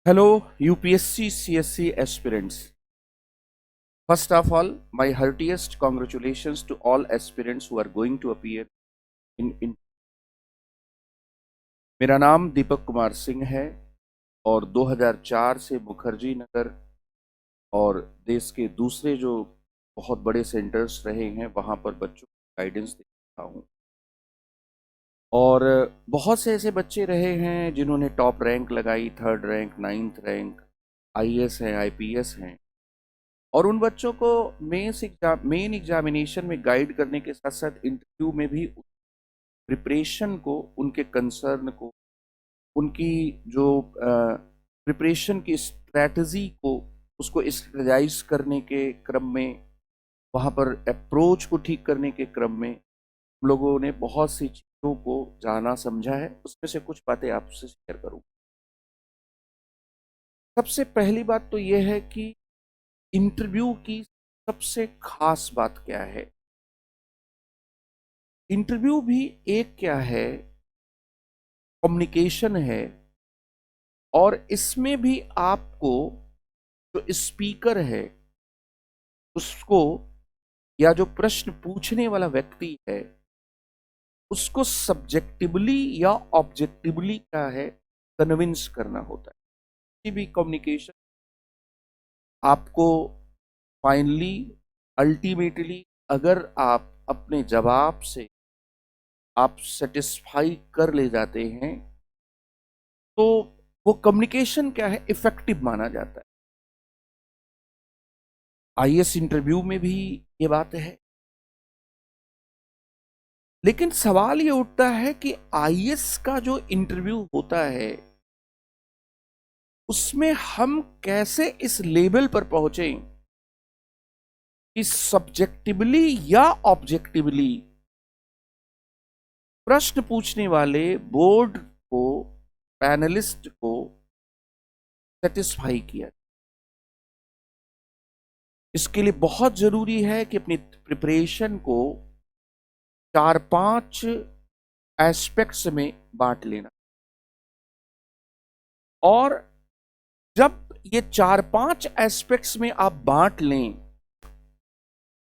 Hello, UPSC CSC aspirants. First of all, my heartiest congratulations to all aspirants who are going to appear in मेरा नाम दीपक कुमार सिंह है और 2004 से मुखर्जी नगर और देश के दूसरे जो बहुत बड़े सेंटर्स रहे हैं वहाँ पर बच्चों को गाइडेंस दे रहा हूँ। और बहुत से ऐसे बच्चे रहे हैं जिन्होंने टॉप रैंक लगाई, third rank, ninth rank, IAS हैं, आईपीएस हैं, और उन बच्चों को मेन एग्जामिनेशन में गाइड करने के साथ साथ इंटरव्यू में भी प्रिपरेशन को, उनके कंसर्न को, उनकी जो प्रिपरेशन की स्ट्रैटेजी को, उसको स्ट्रेटजाइज करने के क्रम में, वहाँ पर अप्रोच को ठीक करने के क्रम में हम लोगों ने बहुत सी चीज़ों को जाना समझा है। उसमें से कुछ बातें आपसे शेयर करूँ। सबसे पहली बात तो यह है कि इंटरव्यू की सबसे खास बात क्या है। इंटरव्यू भी एक क्या है, कम्युनिकेशन है, और इसमें भी आपको जो स्पीकर है उसको, या जो प्रश्न पूछने वाला व्यक्ति है उसको सब्जेक्टिवली या ऑब्जेक्टिवली क्या है, कन्विंस करना होता है। किसी भी कम्युनिकेशन आपको फाइनली, अल्टीमेटली, अगर आप अपने जवाब से आप सेटिस्फाई कर ले जाते हैं तो वो कम्युनिकेशन क्या है, इफेक्टिव माना जाता है। आईएएस इंटरव्यू में भी ये बात है। लेकिन सवाल ये उठता है कि आईएएस का जो इंटरव्यू होता है उसमें हम कैसे इस लेवल पर पहुंचे कि सब्जेक्टिवली या ऑब्जेक्टिवली प्रश्न पूछने वाले बोर्ड को, पैनलिस्ट को सेटिस्फाई किया। इसके लिए बहुत जरूरी है कि अपनी प्रिपरेशन को 4-5 एस्पेक्ट्स में बांट लेना। और जब ये 4-5 एस्पेक्ट्स में आप बांट लें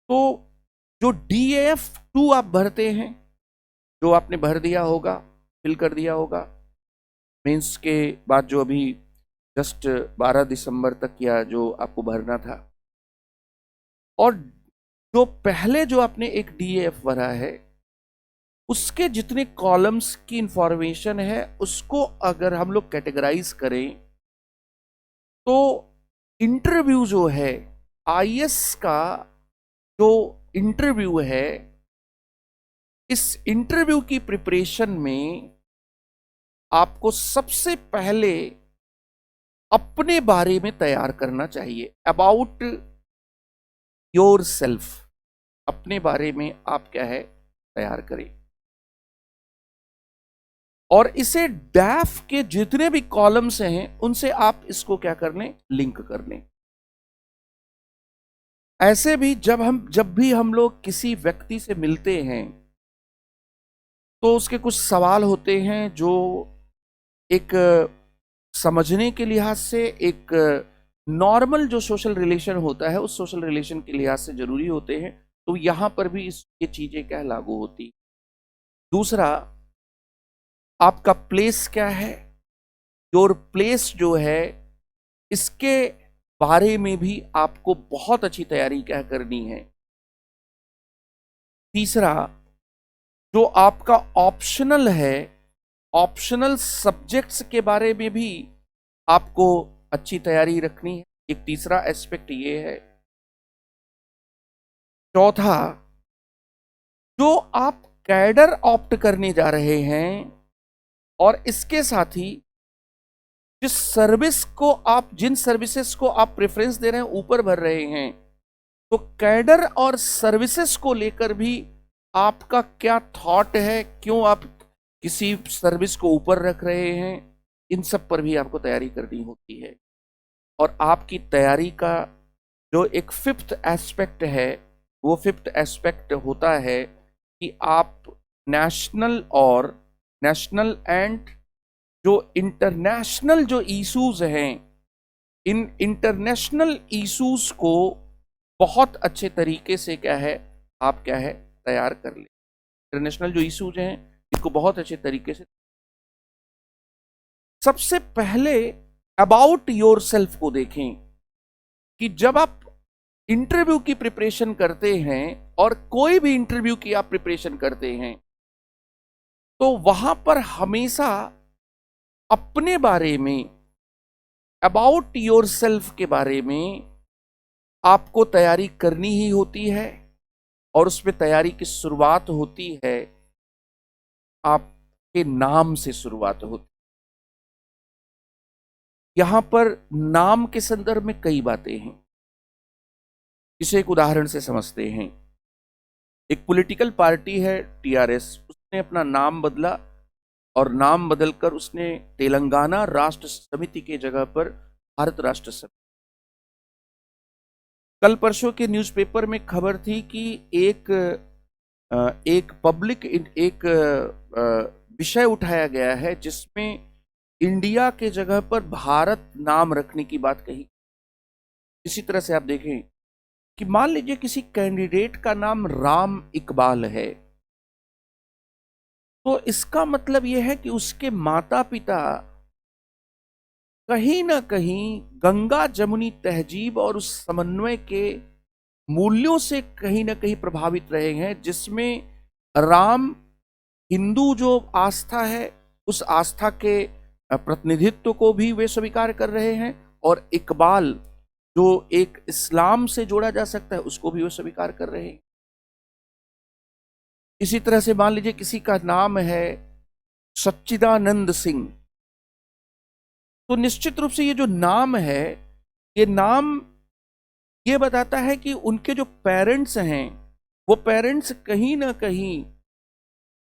तो जो DAF2 आप भरते हैं, जो आपने भर दिया होगा, फिल कर दिया होगा मेंस के बाद, जो अभी जस्ट 12 दिसंबर तक या जो आपको भरना था, और जो पहले जो आपने एक DAF भरा है उसके जितने कॉलम्स की इंफॉर्मेशन है उसको अगर हम लोग कैटेगराइज करें तो इंटरव्यू जो है, आईएएस का जो इंटरव्यू है, इस इंटरव्यू की प्रिपरेशन में आपको सबसे पहले अपने बारे में तैयार करना चाहिए। अबाउट योर सेल्फ, अपने बारे में आप क्या है तैयार करें। और इसे डैफ के जितने भी कॉलम्स हैं उनसे आप इसको क्या कर लें, लिंक कर लें। ऐसे भी जब भी हम लोग किसी व्यक्ति से मिलते हैं तो उसके कुछ सवाल होते हैं जो एक समझने के लिहाज से, एक नॉर्मल जो सोशल रिलेशन होता है उस सोशल रिलेशन के लिहाज से जरूरी होते हैं। तो यहां पर भी ये चीजें क्या लागू होती। दूसरा, आपका प्लेस क्या है, योर प्लेस जो है, इसके बारे में भी आपको बहुत अच्छी तैयारी क्या करनी है। तीसरा, जो आपका ऑप्शनल है, ऑप्शनल सब्जेक्ट्स के बारे में भी आपको अच्छी तैयारी रखनी है। एक तीसरा एस्पेक्ट ये है। चौथा, जो आप कैडर ऑप्ट करने जा रहे हैं और इसके साथ ही जिन सर्विसेज को आप प्रेफरेंस दे रहे हैं, ऊपर भर रहे हैं, तो कैडर और सर्विसेज को लेकर भी आपका क्या थॉट है, क्यों आप किसी सर्विस को ऊपर रख रहे हैं, इन सब पर भी आपको तैयारी करनी होती है। और आपकी तैयारी का जो एक फिफ्थ एस्पेक्ट है, वो फिफ्थ एस्पेक्ट होता है कि आप नेशनल एंड जो इंटरनेशनल जो इश्यूज हैं, इन इंटरनेशनल इश्यूज को बहुत अच्छे तरीके से क्या है, आप क्या है तैयार कर ले। इंटरनेशनल जो इश्यूज हैं इसको बहुत अच्छे तरीके से। सबसे पहले अबाउट योरसेल्फ को देखें कि जब आप इंटरव्यू की प्रिपरेशन करते हैं और कोई भी इंटरव्यू की आप प्रिपरेशन करते हैं तो वहां पर हमेशा अपने बारे में, अबाउट योरसेल्फ के बारे में आपको तैयारी करनी ही होती है। और उसमें तैयारी की शुरुआत होती है, आपके नाम से शुरुआत होती है। यहां पर नाम के संदर्भ में कई बातें हैं, इसे एक उदाहरण से समझते हैं। एक पॉलिटिकल पार्टी है टीआरएस, उसने अपना नाम बदला और नाम बदलकर उसने तेलंगाना राष्ट्र समिति के जगह पर भारत राष्ट्र समिति। कल परसों के न्यूज़पेपर में खबर थी कि एक पब्लिक एक विषय उठाया गया है जिसमें इंडिया के जगह पर भारत नाम रखने की बात कही। इसी तरह से आप देखें कि मान लीजिए किसी कैंडिडेट का नाम राम इकबाल है, तो इसका मतलब यह है कि उसके माता पिता कहीं ना कहीं गंगा जमुनी तहजीब और उस समन्वय के मूल्यों से कहीं ना कहीं प्रभावित रहे हैं, जिसमें राम हिंदू जो आस्था है उस आस्था के प्रतिनिधित्व को भी वे स्वीकार कर रहे हैं, और इकबाल जो एक इस्लाम से जोड़ा जा सकता है उसको भी वे स्वीकार कर रहे हैं। इसी तरह से मान लीजिए किसी का नाम है सच्चिदानंद सिंह, तो निश्चित रूप से ये जो नाम है, ये नाम ये बताता है कि उनके जो पेरेंट्स हैं वो पेरेंट्स कहीं ना कहीं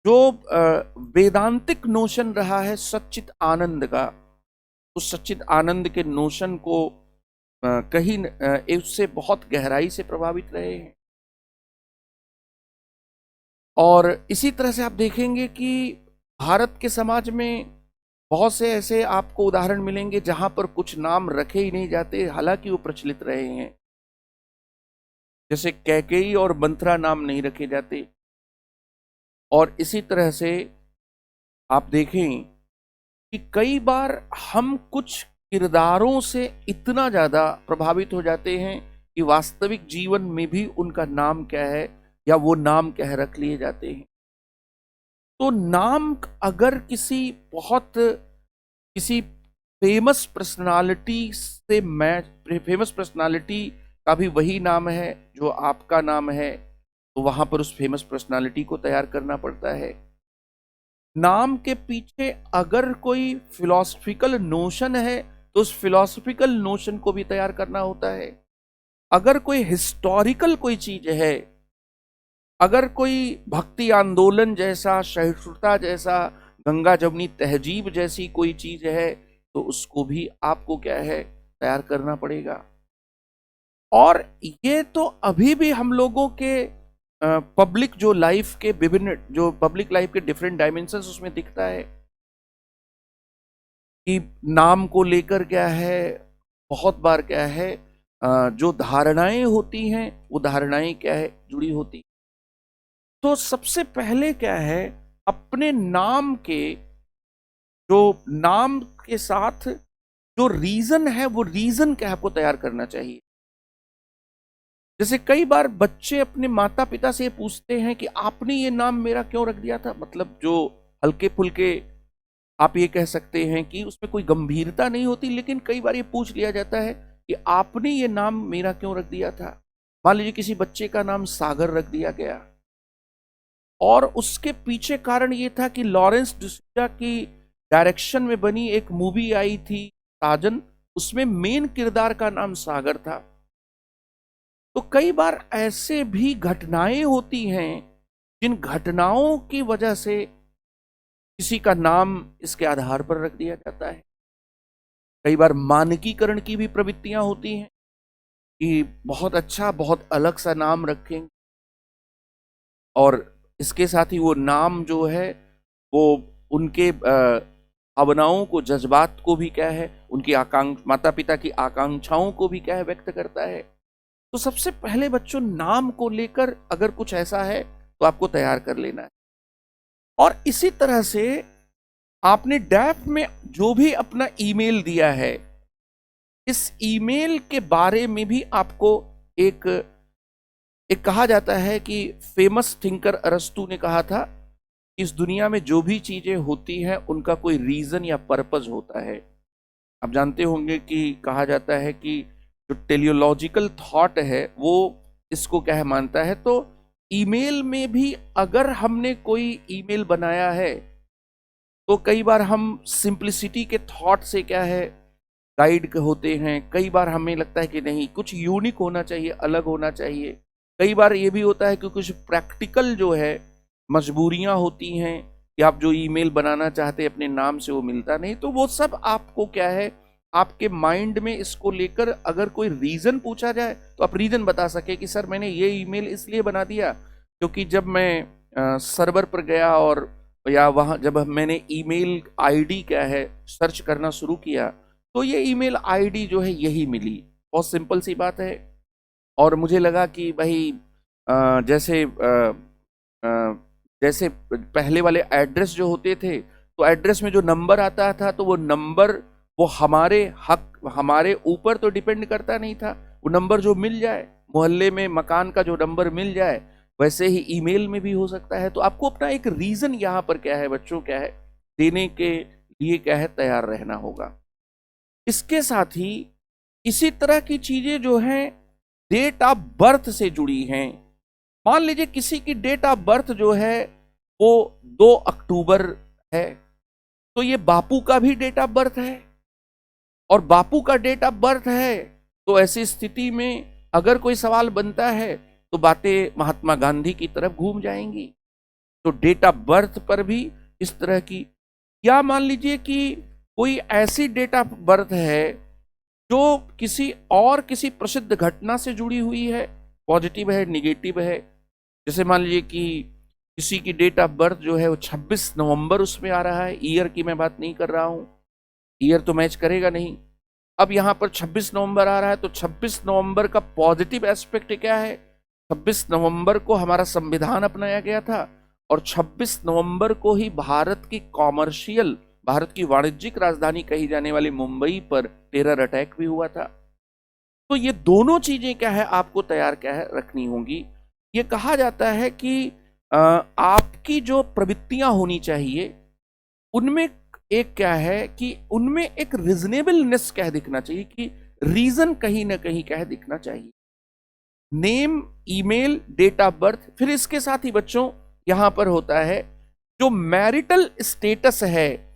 जो वेदांतिक नोशन रहा है सच्चित आनंद का, उस सच्चित आनंद के नोशन को कहीं उससे बहुत गहराई से प्रभावित रहे हैं। और इसी तरह से आप देखेंगे कि भारत के समाज में बहुत से ऐसे आपको उदाहरण मिलेंगे जहां पर कुछ नाम रखे ही नहीं जाते, हालांकि वो प्रचलित रहे हैं। जैसे कैकेयी और मंथरा नाम नहीं रखे जाते। और इसी तरह से आप देखें कि कई बार हम कुछ किरदारों से इतना ज्यादा प्रभावित हो जाते हैं कि वास्तविक जीवन में भी उनका नाम क्या है या वो नाम क्या है रख लिए जाते हैं। तो नाम अगर किसी फेमस पर्सनालिटी से मैच, फेमस पर्सनालिटी का भी वही नाम है जो आपका नाम है, तो वहां पर उस फेमस पर्सनालिटी को तैयार करना पड़ता है। नाम के पीछे अगर कोई फिलॉसफिकल नोशन है तो उस फिलॉसफिकल नोशन को भी तैयार करना होता है। अगर कोई हिस्टोरिकल कोई चीज है, अगर कोई भक्ति आंदोलन जैसा, सहिष्णुता जैसा, गंगा जमुनी तहजीब जैसी कोई चीज है, तो उसको भी आपको क्या है तैयार करना पड़ेगा। और ये तो अभी भी हम लोगों के पब्लिक जो लाइफ के विभिन्न, जो पब्लिक लाइफ के डिफरेंट डायमेंशंस उसमें दिखता है कि नाम को लेकर क्या है, बहुत बार क्या है जो धारणाएं होती हैं वो धारणाएं क्या है जुड़ी होती। तो सबसे पहले क्या है, अपने नाम के साथ जो रीजन है वो रीजन क्या आपको तैयार करना चाहिए। जैसे कई बार बच्चे अपने माता पिता से पूछते हैं कि आपने ये नाम मेरा क्यों रख दिया था, मतलब जो हल्के फुल्के आप ये कह सकते हैं कि उसमें कोई गंभीरता नहीं होती, लेकिन कई बार ये पूछ लिया जाता है कि आपने ये नाम मेरा क्यों रख दिया था। मान लीजिए किसी बच्चे का नाम सागर रख दिया गया, और उसके पीछे कारण ये था कि लॉरेंस डिसूजा की डायरेक्शन में बनी एक मूवी आई थी साजन, उसमें मेन किरदार का नाम सागर था। तो कई बार ऐसे भी घटनाएं होती हैं जिन घटनाओं की वजह से किसी का नाम इसके आधार पर रख दिया जाता है। कई बार मानकीकरण की भी प्रवृत्तियां होती हैं कि बहुत अच्छा, बहुत अलग सा नाम रखेंगे, और इसके साथ ही वो नाम जो है वो उनके भावनाओं को, जज्बात को भी क्या है, उनकी माता पिता की आकांक्षाओं को भी क्या है व्यक्त करता है। तो सबसे पहले बच्चों नाम को लेकर अगर कुछ ऐसा है तो आपको तैयार कर लेना है। और इसी तरह से आपने डैप में जो भी अपना ईमेल दिया है, इस ईमेल के बारे में भी आपको एक कहा जाता है कि फेमस थिंकर अरस्तु ने कहा था, इस दुनिया में जो भी चीजें होती हैं उनका कोई रीजन या पर्पज होता है। आप जानते होंगे कि कहा जाता है कि जो टेलियोलॉजिकल थॉट है वो इसको क्या है मानता है। तो ईमेल में भी अगर हमने कोई ईमेल बनाया है तो कई बार हम सिंप्लिसिटी के थॉट से क्या है गाइड होते हैं। कई बार हमें लगता है कि नहीं, कुछ यूनिक होना चाहिए, अलग होना चाहिए। कई बार ये भी होता है कि कुछ प्रैक्टिकल जो है मजबूरियां होती हैं कि आप जो ईमेल बनाना चाहते हैं अपने नाम से वो मिलता नहीं। तो वो सब आपको क्या है, आपके माइंड में इसको लेकर अगर कोई रीजन पूछा जाए तो आप रीजन बता सके कि सर मैंने ये ईमेल इसलिए बना दिया क्योंकि जब मैं सर्वर पर गया और या वहाँ जब मैंने ईमेल आईडी क्या है सर्च करना शुरू किया तो ये ईमेल आईडी जो है यही मिली। बहुत सिंपल सी बात है। और मुझे लगा कि भाई जैसे पहले वाले एड्रेस जो होते थे तो एड्रेस में जो नंबर आता था तो वो नंबर वो हमारे ऊपर तो डिपेंड करता नहीं था। वो नंबर जो मिल जाए मोहल्ले में मकान का जो नंबर मिल जाए वैसे ही ईमेल में भी हो सकता है। तो आपको अपना एक रीजन यहाँ पर क्या है बच्चों क्या है देने के लिए क्या है तैयार रहना होगा। इसके साथ ही इसी तरह की चीजें जो हैं डेट ऑफ बर्थ से जुड़ी हैं। मान लीजिए किसी की डेट ऑफ बर्थ जो है वो 2 अक्टूबर है तो ये बापू का भी डेट ऑफ बर्थ है और बापू का डेट ऑफ बर्थ है। तो ऐसी स्थिति में अगर कोई सवाल बनता है तो बातें महात्मा गांधी की तरफ घूम जाएंगी। तो डेट ऑफ बर्थ पर भी इस तरह की, या मान लीजिए कि कोई ऐसी डेट ऑफ बर्थ है जो किसी प्रसिद्ध घटना से जुड़ी हुई है, पॉजिटिव है निगेटिव है। जैसे मान लीजिए कि किसी की डेट ऑफ बर्थ जो है वो 26 नवंबर उसमें आ रहा है, ईयर की मैं बात नहीं कर रहा हूं, ईयर तो मैच करेगा नहीं। अब यहां पर 26 नवंबर आ रहा है तो 26 नवंबर का पॉजिटिव एस्पेक्ट क्या है, 26 नवंबर को हमारा संविधान अपनाया गया था और 26 नवंबर को ही भारत की वाणिज्यिक राजधानी कही जाने वाली मुंबई पर टेरर अटैक भी हुआ था। तो ये दोनों चीजें क्या है आपको तैयार क्या है रखनी होंगी। ये कहा जाता है कि आपकी जो प्रवृत्तियां होनी चाहिए उनमें एक क्या है कि उनमें एक रीजनेबलनेस क्या दिखना चाहिए, कि रीजन कहीं ना कहीं क्या दिखना चाहिए। Name, email, date of birth. फिर इसके साथ ही बच्चों यहां पर होता है जो मैरिटल स्टेटस है,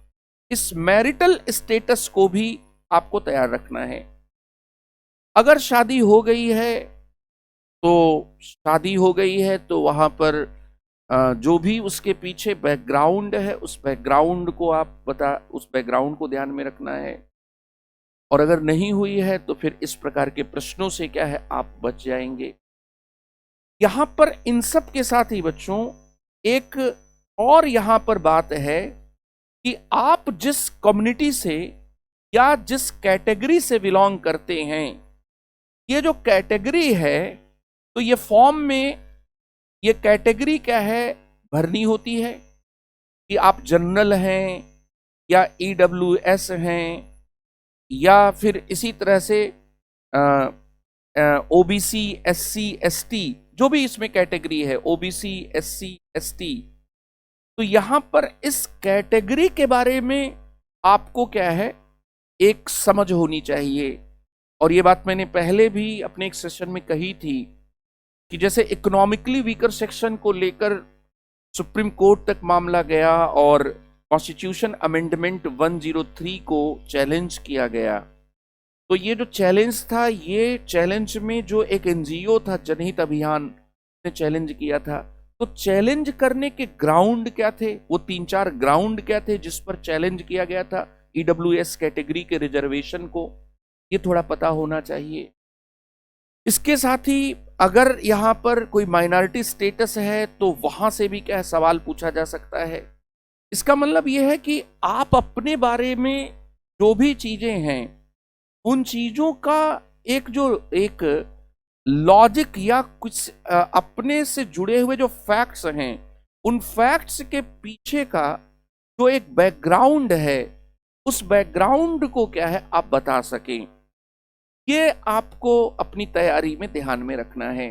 इस मैरिटल स्टेटस को भी आपको तैयार रखना है। अगर शादी हो गई है तो वहां पर जो भी उसके पीछे बैकग्राउंड है उस बैकग्राउंड को ध्यान में रखना है। और अगर नहीं हुई है तो फिर इस प्रकार के प्रश्नों से क्या है आप बच जाएंगे। यहां पर इन सब के साथ ही बच्चों एक और यहां पर बात है कि आप जिस कम्युनिटी से या जिस कैटेगरी से बिलोंग करते हैं, ये जो कैटेगरी है तो ये फॉर्म में ये कैटेगरी क्या है भरनी होती है कि आप जनरल हैं या ईडब्ल्यूएस हैं या फिर इसी तरह से ओबीसी, एससी, एसटी, जो भी इसमें कैटेगरी है, ओबीसी, एससी, एसटी। तो यहां पर इस कैटेगरी के बारे में आपको क्या है एक समझ होनी चाहिए। और ये बात मैंने पहले भी अपने एक सेशन में कही थी कि जैसे इकोनॉमिकली वीकर सेक्शन को लेकर सुप्रीम कोर्ट तक मामला गया और कॉन्स्टिट्यूशन अमेंडमेंट 103 को चैलेंज किया गया। तो ये जो चैलेंज था, ये चैलेंज में जो एक एनजीओ था जनहित अभियान ने चैलेंज किया था। तो चैलेंज करने के ग्राउंड क्या थे, वो 3-4 ग्राउंड क्या थे जिस पर चैलेंज किया गया था ईडब्ल्यूएस कैटेगरी के रिजर्वेशन को, ये थोड़ा पता होना चाहिए। इसके साथ ही अगर यहां पर कोई माइनॉरिटी स्टेटस है तो वहां से भी क्या सवाल पूछा जा सकता है। इसका मतलब यह है कि आप अपने बारे में जो भी चीजें हैं उन चीजों का एक लॉजिक या कुछ अपने से जुड़े हुए जो फैक्ट्स हैं उन फैक्ट्स के पीछे का जो एक बैकग्राउंड है उस बैकग्राउंड को क्या है आप बता सकें, ये आपको अपनी तैयारी में ध्यान में रखना है।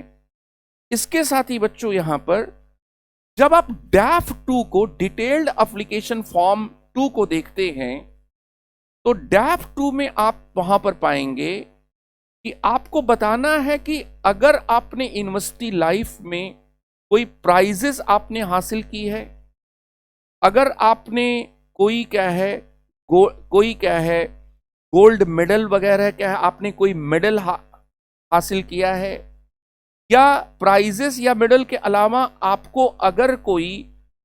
इसके साथ ही बच्चों यहां पर जब आप डैफ 2 को डिटेल्ड एप्लीकेशन फॉर्म 2 को देखते हैं तो डैफ 2 में आप वहां पर पाएंगे कि आपको बताना है कि अगर आपने यूनिवर्सिटी लाइफ में कोई प्राइजेस आपने हासिल की है, अगर आपने कोई क्या है कोई क्या है गोल्ड मेडल वगैरह क्या है आपने कोई मेडल हासिल किया है, या प्राइजेस या मेडल के अलावा आपको अगर कोई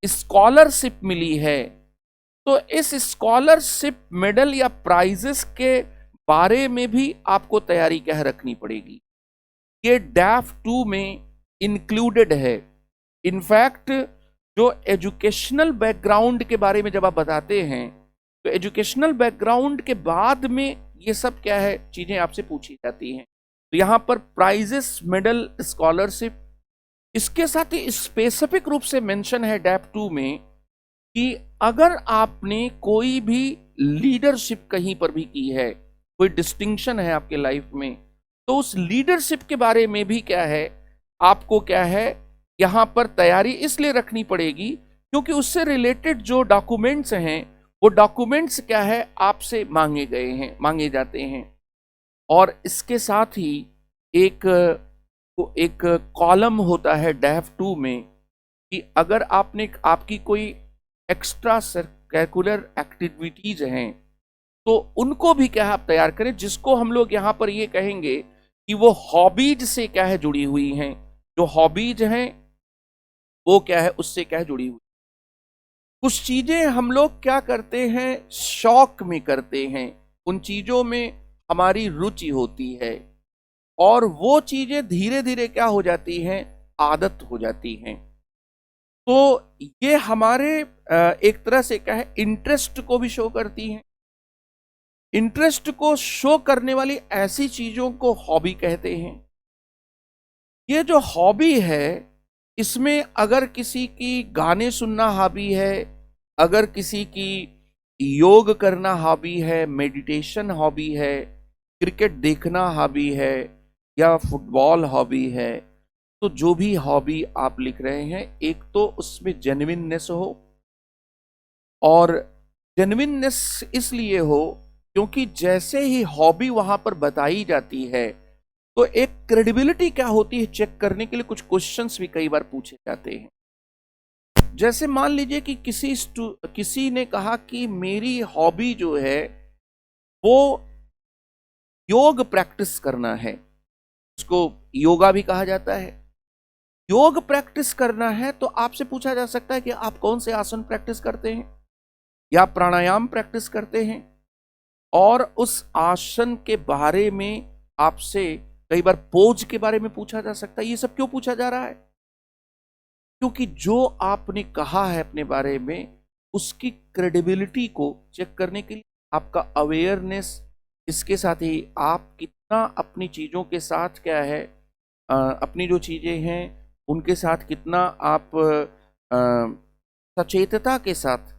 स्कॉलरशिप मिली है तो इस स्कॉलरशिप मेडल या प्राइजेस के बारे में भी आपको तैयारी क्या रखनी पड़ेगी। ये डैफ 2 में इंक्लूडेड है। इनफैक्ट जो एजुकेशनल बैकग्राउंड के बारे में जब आप बताते हैं तो एजुकेशनल बैकग्राउंड के बाद में ये सब क्या है चीजें आपसे पूछी जाती हैं। तो यहां पर प्राइजेस मेडल स्कॉलरशिप, इसके साथ ही स्पेसिफिक रूप से मेंशन है डैफ 2 में कि अगर आपने कोई भी लीडरशिप कहीं पर भी की है, कोई डिस्टिंक्शन है आपके लाइफ में, तो उस लीडरशिप के बारे में भी क्या है आपको क्या है यहां पर तैयारी इसलिए रखनी पड़ेगी क्योंकि उससे रिलेटेड जो डॉक्यूमेंट्स हैं वो डॉक्यूमेंट्स क्या है आपसे मांगे जाते हैं। और इसके साथ ही एक कॉलम होता है डैफ 2 में कि अगर आपने आपकी कोई एक्स्ट्रा करिकुलर एक्टिविटीज हैं तो उनको भी क्या है आप तैयार करें, जिसको हम लोग यहां पर ये कहेंगे कि वो हॉबीज से क्या है जुड़ी हुई हैं। जो हॉबीज हैं वो क्या है उससे क्या है जुड़ी हुई। कुछ चीजें हम लोग क्या करते हैं शौक में करते हैं, उन चीजों में हमारी रुचि होती है और वो चीजें धीरे धीरे क्या हो जाती हैं आदत हो जाती हैं। तो ये हमारे एक तरह से क्या है इंटरेस्ट को भी शो करती हैं। इंटरेस्ट को शो करने वाली ऐसी चीजों को हॉबी कहते हैं। ये जो हॉबी है इसमें अगर किसी की गाने सुनना हॉबी है, अगर किसी की योग करना हॉबी है, मेडिटेशन हॉबी है, क्रिकेट देखना हॉबी है या फुटबॉल हॉबी है, तो जो भी हॉबी आप लिख रहे हैं एक तो उसमें जेन्युइननेस हो, और जेन्युइननेस इसलिए हो क्योंकि जैसे ही हॉबी वहां पर बताई जाती है तो एक क्रेडिबिलिटी क्या होती है चेक करने के लिए कुछ क्वेश्चंस भी कई बार पूछे जाते हैं। जैसे मान लीजिए कि किसी ने कहा कि मेरी हॉबी जो है वो योग प्रैक्टिस करना है, उसको योगा भी कहा जाता है। योग प्रैक्टिस करना है तो आपसे पूछा जा सकता है कि आप कौन से आसन प्रैक्टिस करते हैं या प्राणायाम प्रैक्टिस करते हैं, और उस आसन के बारे में आपसे कई बार पोज के बारे में पूछा जा सकता है। ये सब क्यों पूछा जा रहा है? क्योंकि जो आपने कहा है अपने बारे में उसकी क्रेडिबिलिटी को चेक करने के लिए आपका अवेयरनेस, इसके साथ ही आप कितना अपनी चीजों के साथ क्या है अपनी जो चीजें हैं उनके साथ कितना आप सचेतता के साथ,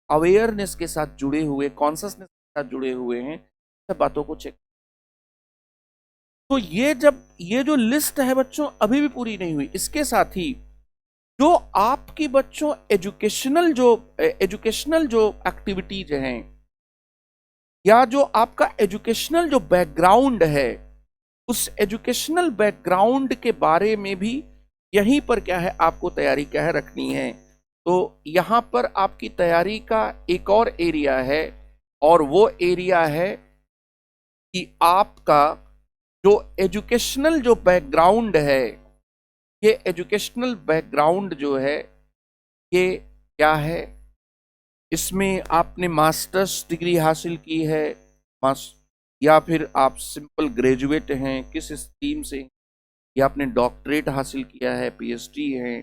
अवेयरनेस के साथ जुड़े हुए, कॉन्शियसनेस के साथ जुड़े हुए हैं, सब बातों को चेक। तो ये जो लिस्ट है बच्चों अभी भी पूरी नहीं हुई। इसके साथ ही जो आपकी बच्चों एजुकेशनल जो एक्टिविटीज हैं या जो आपका एजुकेशनल जो बैकग्राउंड है उस एजुकेशनल बैकग्राउंड के बारे में भी यहीं पर क्या है आपको तैयारी क्या है रखनी है। तो यहां पर आपकी तैयारी का एक और एरिया है और वो एरिया है कि आपका जो एजुकेशनल जो बैकग्राउंड है, ये एजुकेशनल बैकग्राउंड जो है ये क्या है, इसमें आपने मास्टर्स डिग्री हासिल की है या फिर आप सिंपल ग्रेजुएट हैं किस स्ट्रीम से, या आपने डॉक्टरेट हासिल किया है, पीएचडी है,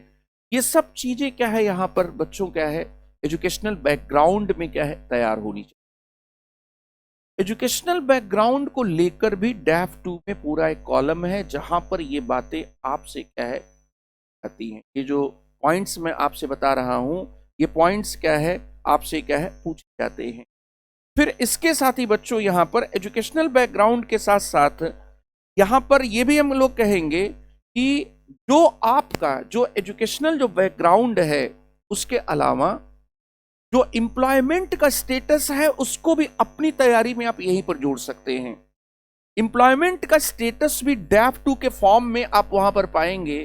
ये सब चीजें क्या है यहाँ पर बच्चों क्या है एजुकेशनल बैकग्राउंड में क्या है तैयार होनी चाहिए। एजुकेशनल बैकग्राउंड को लेकर भी डैफ 2 में पूरा एक कॉलम है जहां पर ये बातें आपसे क्या है आती हैं। ये जो पॉइंट्स मैं आपसे बता रहा हूं, ये पॉइंट्स क्या है आपसे क्या है पूछे जाते हैं। फिर इसके साथ ही बच्चों यहां पर एजुकेशनल बैकग्राउंड के साथ साथ यहां पर ये भी हम लोग कहेंगे कि जो आपका जो एजुकेशनल जो बैकग्राउंड है उसके अलावा जो एम्प्लॉयमेंट का स्टेटस है उसको भी अपनी तैयारी में आप यहीं पर जोड़ सकते हैं। एम्प्लॉयमेंट का स्टेटस भी डैफ 2 के फॉर्म में आप वहां पर पाएंगे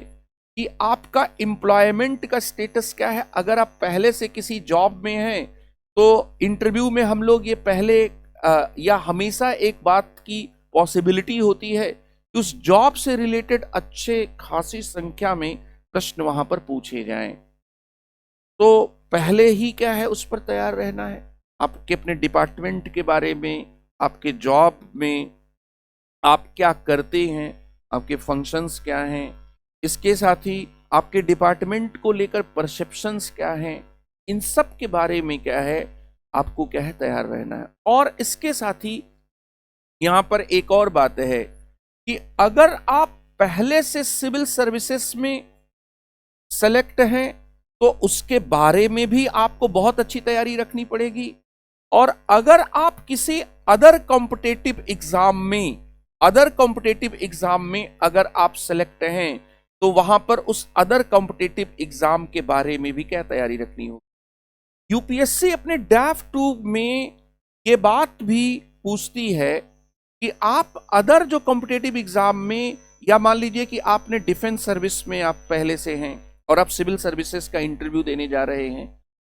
कि आपका एम्प्लॉयमेंट का स्टेटस क्या है। अगर आप पहले से किसी जॉब में हैं तो इंटरव्यू में हम लोग ये पहले या हमेशा एक बात की पॉसिबिलिटी होती है कि उस जॉब से रिलेटेड अच्छे खासी संख्या में प्रश्न वहां पर पूछे जाएं। तो पहले ही क्या है उस पर तैयार रहना है। आपके अपने डिपार्टमेंट के बारे में, आपके जॉब में आप क्या करते हैं, आपके फंक्शंस क्या हैं, इसके साथ ही आपके डिपार्टमेंट को लेकर परसेप्शंस क्या हैं, इन सब के बारे में क्या है आपको क्या है तैयार रहना है। और इसके साथ ही यहां पर एक और बात है कि अगर आप पहले से सिविल सर्विसेज में सेलेक्ट हैं तो उसके बारे में भी आपको बहुत अच्छी तैयारी रखनी पड़ेगी। और अगर आप किसी अदर कॉम्पिटिटिव एग्जाम में अगर आप सेलेक्ट हैं तो वहां पर उस अदर कॉम्पिटिटिव एग्जाम के बारे में भी क्या तैयारी रखनी होगी। यूपीएससी अपने डैफ 2 में ये बात भी पूछती है कि आप अदर जो कॉम्पिटिटिव एग्जाम में, या मान लीजिए कि आपने डिफेंस सर्विस में आप पहले से हैं और आप सिविल सर्विसेज का इंटरव्यू देने जा रहे हैं,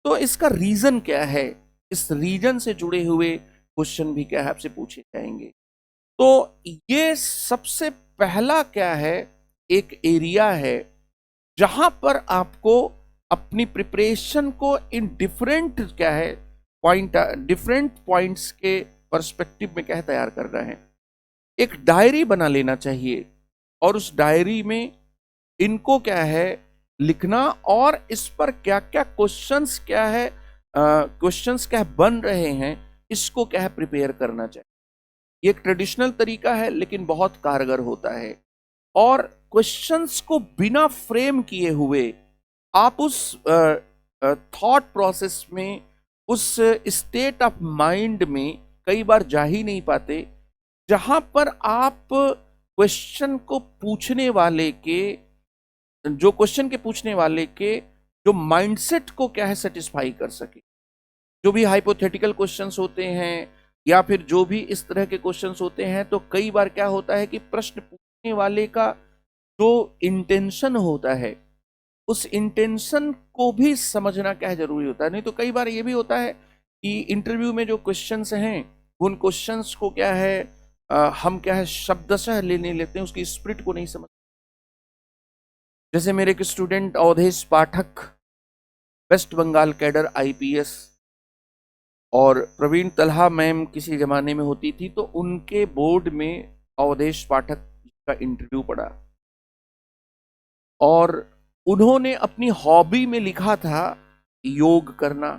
तो इसका रीजन क्या है, इस रीजन से जुड़े हुए क्वेश्चन भी क्या है आपसे पूछे जाएंगे। तो ये सबसे पहला क्या है एक एरिया है जहां पर आपको अपनी प्रिपरेशन को इन डिफरेंट क्या है डिफरेंट पॉइंट्स के पर्सपेक्टिव में क्या है तैयार करना है। एक डायरी बना लेना चाहिए और उस डायरी में इनको क्या है लिखना और इस पर क्या क्या क्वेश्चंस क्या है बन रहे हैं इसको क्या है प्रिपेयर करना चाहिए। ये एक ट्रेडिशनल तरीका है लेकिन बहुत कारगर होता है। और क्वेश्चंस को बिना फ्रेम किए हुए आप उस थॉट प्रोसेस में, उस स्टेट ऑफ माइंड में कई बार जा ही नहीं पाते जहां पर आप क्वेश्चन को पूछने वाले के जो माइंडसेट को क्या है सेटिस्फाई कर सके। जो भी हाइपोथेटिकल क्वेश्चंस होते हैं या फिर जो भी इस तरह के क्वेश्चंस होते हैं, तो कई बार क्या होता है कि प्रश्न पूछने वाले का जो इंटेंशन होता है उस इंटेंशन को भी समझना क्या है जरूरी होता है। नहीं तो कई बार ये भी होता है कि इंटरव्यू में जो क्वेश्चंस हैं उन क्वेश्चंस को क्या है हम क्या है शब्दशः लेने लेते हैं, उसकी स्पिरिट को नहीं समझ। जैसे मेरे एक स्टूडेंट अवधेश पाठक, वेस्ट बंगाल कैडर आईपीएस, और प्रवीण तलहा मैम किसी जमाने में होती थी, तो उनके बोर्ड में अवधेश पाठक का इंटरव्यू पड़ा और उन्होंने अपनी हॉबी में लिखा था योग करना।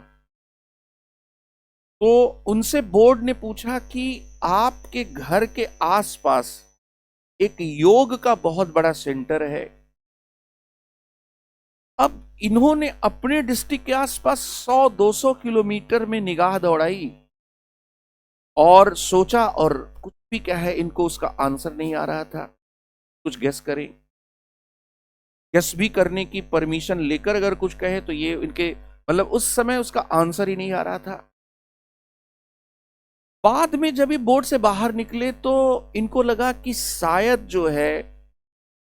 तो उनसे बोर्ड ने पूछा कि आपके घर के आसपास एक योग का बहुत बड़ा सेंटर है। अब इन्होंने अपने डिस्ट्रिक्ट के आसपास 100-200 किलोमीटर में निगाह दौड़ाई और सोचा, और कुछ भी क्या है इनको उसका आंसर नहीं आ रहा था। कुछ गेस करें, गेस भी करने की परमिशन लेकर अगर कुछ कहे तो ये इनके मतलब उस समय उसका आंसर ही नहीं आ रहा था। बाद में जब ये बोर्ड से बाहर निकले तो इनको लगा कि शायद जो है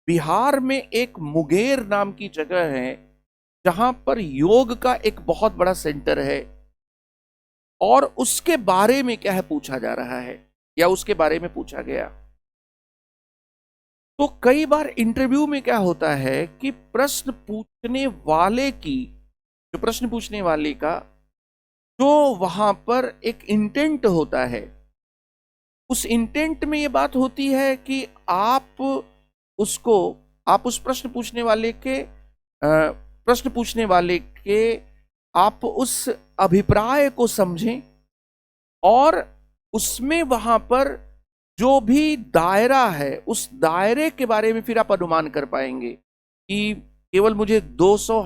बिहार में एक मुंगेर नाम की जगह है जहां पर योग का एक बहुत बड़ा सेंटर है और उसके बारे में क्या है पूछा जा रहा है या उसके बारे में पूछा गया। तो कई बार इंटरव्यू में क्या होता है कि प्रश्न पूछने वाले का जो वहां पर एक इंटेंट होता है, उस इंटेंट में ये बात होती है कि आप उस प्रश्न पूछने वाले के आप उस अभिप्राय को समझें और उसमें वहां पर जो भी दायरा है उस दायरे के बारे में फिर आप अनुमान कर पाएंगे कि केवल मुझे 200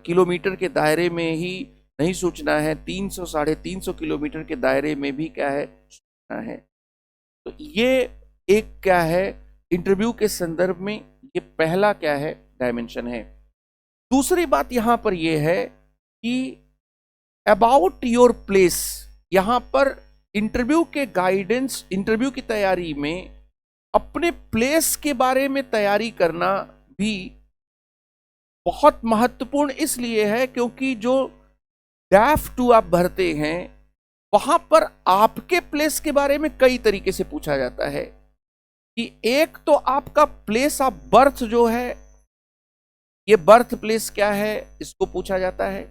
किलोमीटर के दायरे में ही नहीं सोचना है, 300 350 किलोमीटर के दायरे में भी क्या है सोचना है। तो ये एक क्या है इंटरव्यू के संदर्भ में ये पहला क्या है डायमेंशन है। दूसरी बात यहां पर यह है कि अबाउट योर प्लेस, यहां पर इंटरव्यू के गाइडेंस, इंटरव्यू की तैयारी में अपने प्लेस के बारे में तैयारी करना भी बहुत महत्वपूर्ण इसलिए है क्योंकि जो डैफ 2 आप भरते हैं वहां पर आपके प्लेस के बारे में कई तरीके से पूछा जाता है कि एक तो आपका प्लेस ऑफ बर्थ जो है, ये बर्थ प्लेस क्या है इसको पूछा जाता है।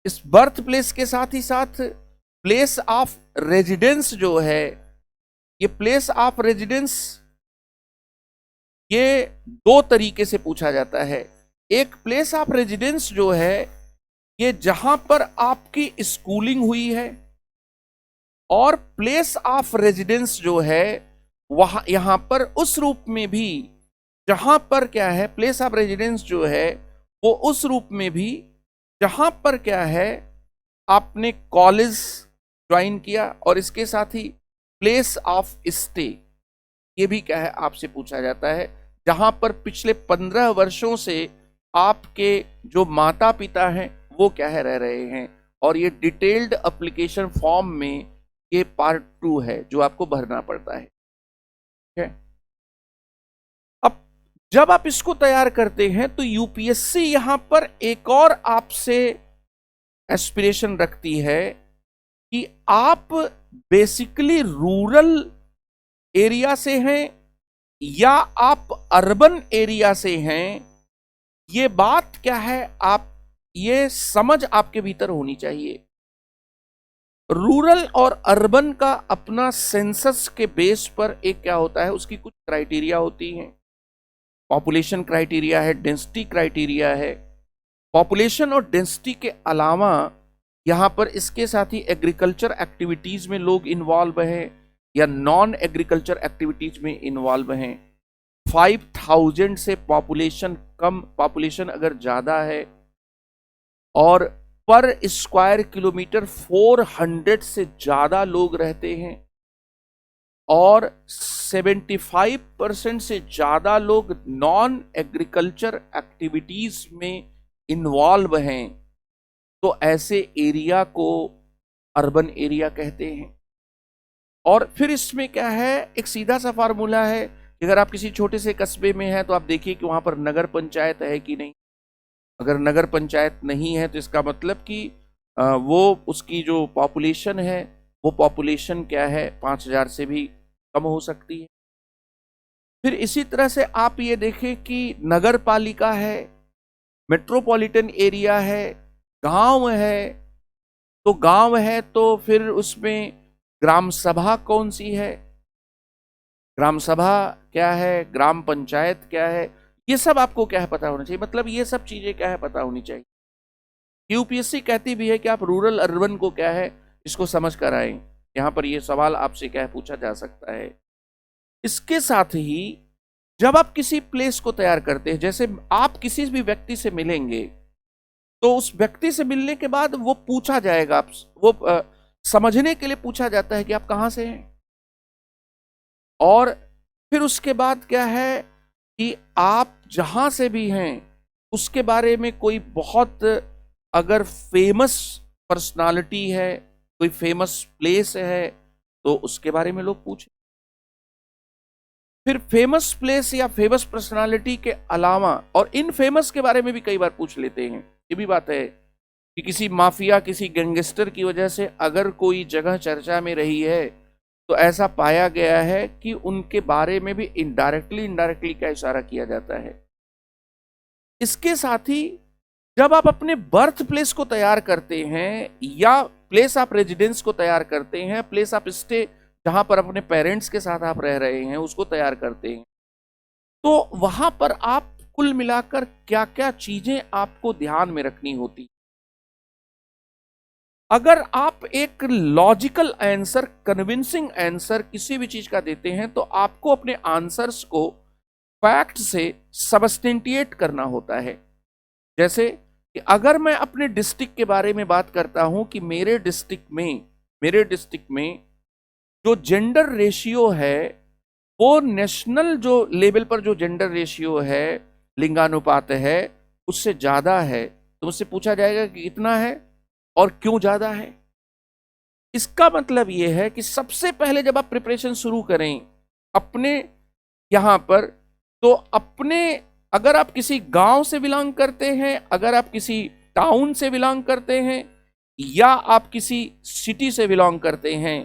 इस बर्थ प्लेस के साथ ही साथ प्लेस ऑफ रेजिडेंस जो है, ये प्लेस ऑफ रेजिडेंस ये 2 तरीके से पूछा जाता है। एक प्लेस ऑफ रेजिडेंस जो है ये जहां पर आपकी स्कूलिंग हुई है, और प्लेस ऑफ रेजिडेंस जो है वहां यहां पर उस रूप में भी जहां पर क्या है प्लेस ऑफ रेजिडेंस जो है वो उस रूप में भी जहां पर क्या है आपने कॉलेज ज्वाइन किया, और इसके साथ ही प्लेस ऑफ स्टे ये भी क्या है आपसे पूछा जाता है, जहां पर पिछले 15 वर्षों से आपके जो माता पिता हैं वो क्या है रह रहे हैं। और ये डिटेल्ड एप्लीकेशन फॉर्म में ये पार्ट 2 है जो आपको भरना पड़ता है। ठीक है, अब जब आप इसको तैयार करते हैं तो यूपीएससी यहां पर एक और आपसे एस्पिरेशन रखती है कि आप बेसिकली रूरल एरिया से हैं या आप अर्बन एरिया से हैं, ये बात क्या है आप ये समझ आपके भीतर होनी चाहिए। रूरल और अर्बन का अपना सेंसस के बेस पर एक क्या होता है उसकी कुछ क्राइटेरिया होती हैं। पॉपुलेशन क्राइटेरिया है, डेंसिटी क्राइटेरिया है। पॉपुलेशन और डेंसिटी के अलावा यहां पर इसके साथ ही एग्रीकल्चर एक्टिविटीज में लोग इन्वॉल्व हैं या नॉन एग्रीकल्चर एक्टिविटीज में इन्वॉल्व हैं। 5000 से पॉपुलेशन कम, पॉपुलेशन अगर ज्यादा है और पर स्क्वायर किलोमीटर 400 से ज्यादा लोग रहते हैं और 75% से ज्यादा लोग नॉन एग्रीकल्चर एक्टिविटीज में इन्वॉल्व हैं, तो ऐसे एरिया को अर्बन एरिया कहते हैं। और फिर इसमें क्या है एक सीधा सा फार्मूला है कि अगर आप किसी छोटे से कस्बे में हैं तो आप देखिए कि वहां पर नगर पंचायत है कि नहीं। अगर नगर पंचायत नहीं है तो इसका मतलब कि वो उसकी जो पॉपुलेशन है वो पॉपुलेशन क्या है 5000 से भी कम हो सकती है। फिर इसी तरह से आप ये देखें कि नगर पालिका है, मेट्रोपॉलिटन एरिया है, गांव है, तो गांव है तो फिर उसमें ग्राम सभा कौन सी है, ग्राम सभा क्या है, ग्राम पंचायत क्या है, ये सब आपको क्या है पता होना चाहिए। मतलब ये सब चीजें क्या है पता होनी चाहिए। यूपीएससी कहती भी है कि आप रूरल अर्बन को क्या है इसको समझ कर आए। यहां पर ये सवाल आपसे क्या है पूछा जा सकता है। इसके साथ ही जब आप किसी प्लेस को तैयार करते हैं, जैसे आप किसी भी व्यक्ति से मिलेंगे तो उस व्यक्ति से मिलने के बाद वो पूछा जाएगा, आप वो समझने के लिए पूछा जाता है कि आप कहां से हैं। और फिर उसके बाद क्या है कि आप जहां से भी हैं उसके बारे में कोई बहुत अगर फेमस पर्सनालिटी है, कोई फेमस प्लेस है तो उसके बारे में लोग पूछें। फिर फेमस प्लेस या फेमस पर्सनालिटी के अलावा और इन फेमस के बारे में भी कई बार पूछ लेते हैं। ये भी बात है कि किसी माफिया, किसी गैंगस्टर की वजह से अगर कोई जगह चर्चा में रही है तो ऐसा पाया गया है कि उनके बारे में भी इनडायरेक्टली का इशारा किया जाता है। इसके साथ ही जब आप अपने बर्थ प्लेस को तैयार करते हैं या प्लेस ऑफ रेजिडेंस को तैयार करते हैं, प्लेस ऑफ स्टे जहां पर अपने पेरेंट्स के साथ आप रह रहे हैं उसको तैयार करते हैं, तो वहां पर आप कुल मिलाकर क्या क्या चीजें आपको ध्यान में रखनी होती। अगर आप एक लॉजिकल आंसर, कन्विंसिंग आंसर किसी भी चीज का देते हैं तो आपको अपने आंसर्स को फैक्ट से सबस्टेंटिएट करना होता है। जैसे कि अगर मैं अपने डिस्ट्रिक्ट के बारे में बात करता हूं कि मेरे डिस्ट्रिक्ट में जो जेंडर रेशियो है, वो नेशनल जो लेवल पर जो जेंडर रेशियो है, लिंगानुपात है, उससे ज्यादा है, तो मुझसे पूछा जाएगा कि कितना है और क्यों ज्यादा है। इसका मतलब यह है कि सबसे पहले जब आप प्रिपरेशन शुरू करें अपने यहां पर, तो अपने, अगर आप किसी गांव से बिलोंग करते हैं, अगर आप किसी टाउन से बिलोंग करते हैं, या आप किसी सिटी से बिलोंग करते हैं,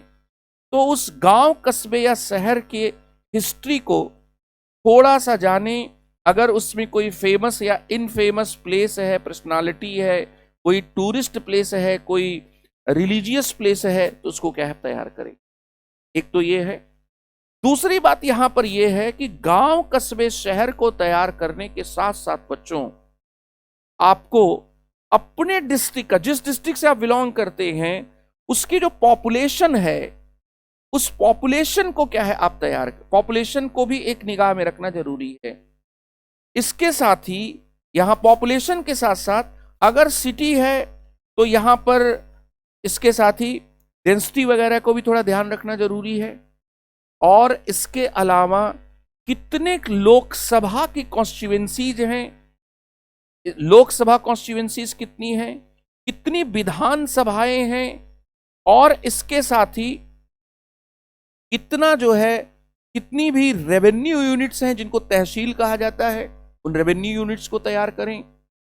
तो उस गांव, कस्बे या शहर के हिस्ट्री को थोड़ा सा जाने। अगर उसमें कोई फेमस या इनफेमस प्लेस है, पर्सनालिटी है, कोई टूरिस्ट प्लेस है, कोई रिलीजियस प्लेस है, तो उसको क्या है तैयार करें। एक तो ये है। दूसरी बात यहां पर यह है कि गांव, कस्बे, शहर को तैयार करने के साथ साथ बच्चों, आपको अपने डिस्ट्रिक्ट का, जिस डिस्ट्रिक्ट से आप बिलोंग करते हैं, उसकी जो पॉपुलेशन है, उस पॉपुलेशन को क्या है आप तैयार, पॉपुलेशन को भी एक निगाह में रखना जरूरी है। इसके साथ ही यहां पॉपुलेशन के साथ साथ अगर सिटी है तो यहां पर इसके साथ ही डेंसिटी वगैरह को भी थोड़ा ध्यान रखना जरूरी है। और इसके अलावा कितने लोकसभा की कॉन्स्टिट्यूएंसीज हैं, लोकसभा कॉन्स्टिट्यूएंसीज कितनी हैं, कितनी विधानसभाएं हैं, और इसके साथ ही कितना जो है, कितनी भी रेवेन्यू यूनिट्स हैं जिनको तहसील कहा जाता है, उन रेवेन्यू यूनिट्स को तैयार करें।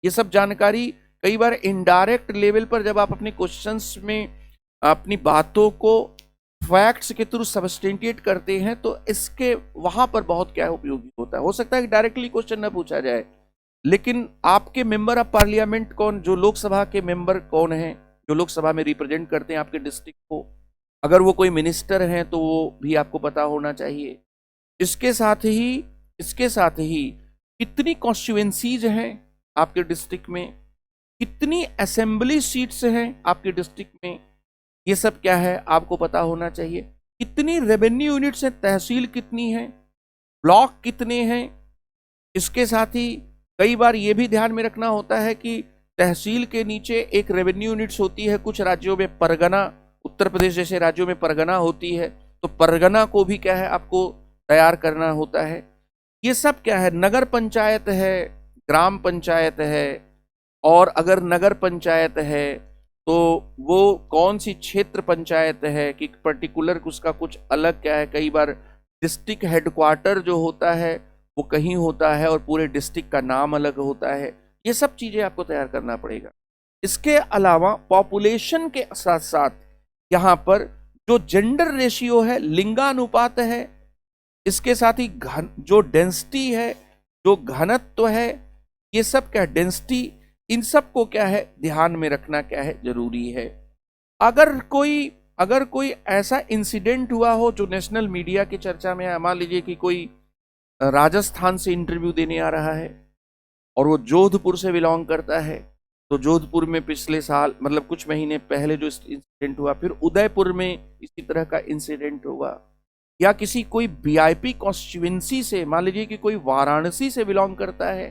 ये सब जानकारी कई बार इनडायरेक्ट लेवल पर जब आप अपने क्वेश्चंस में अपनी बातों को फैक्ट्स के थ्रू सबस्टेंटिएट करते हैं, तो इसके वहां पर बहुत क्या उपयोगी होता है। हो सकता है कि डायरेक्टली क्वेश्चन ना पूछा जाए, लेकिन आपके मेंबर ऑफ पार्लियामेंट कौन, जो लोकसभा के मेंबर कौन हैं, जो लोकसभा में रिप्रेजेंट करते हैं आपके डिस्ट्रिक्ट को, अगर वो कोई मिनिस्टर हैं तो वो भी आपको पता होना चाहिए। इसके साथ ही कितनी कॉन्स्टिट्यूएंसीज हैं आपके डिस्ट्रिक्ट में, कितनी असेंबली सीट्स हैं आपके डिस्ट्रिक्ट में, ये सब क्या है आपको पता होना चाहिए। कितनी रेवेन्यू यूनिट्स हैं, तहसील कितनी है, ब्लॉक कितने हैं। इसके साथ ही कई बार ये भी ध्यान में रखना होता है कि तहसील के नीचे एक रेवेन्यू यूनिट्स होती है, कुछ राज्यों में परगना, उत्तर प्रदेश जैसे राज्यों में परगना होती है, तो परगना को भी क्या है आपको तैयार करना होता है। ये सब क्या है, नगर पंचायत है, ग्राम पंचायत है, और अगर नगर पंचायत है तो वो कौन सी क्षेत्र पंचायत है कि पर्टिकुलर उसका कुछ अलग क्या है। कई बार डिस्ट्रिक्ट हेडक्वार्टर जो होता है वो कहीं होता है और पूरे डिस्ट्रिक्ट का नाम अलग होता है। ये सब चीजें आपको तैयार करना पड़ेगा। इसके अलावा पॉपुलेशन के साथ साथ यहां पर जो जेंडर रेशियो है, लिंगानुपात है, इसके साथ ही जो डेंसिटी है, जो घनत्व है, ये सब क्या है, डेंसिटी, इन सब को क्या है ध्यान में रखना क्या है जरूरी है। अगर कोई ऐसा इंसिडेंट हुआ हो जो नेशनल मीडिया की चर्चा में है, मान लीजिए कि कोई राजस्थान से इंटरव्यू देने आ रहा है और वो जोधपुर से बिलोंग करता है, तो जोधपुर में पिछले साल, मतलब कुछ महीने पहले जो इंसिडेंट हुआ, फिर उदयपुर में इसी तरह का इंसिडेंट हुआ, या किसी कोई वीआईपी कॉन्स्टिट्यूएंसी से, मान लीजिए कि कोई वाराणसी से बिलोंग करता है,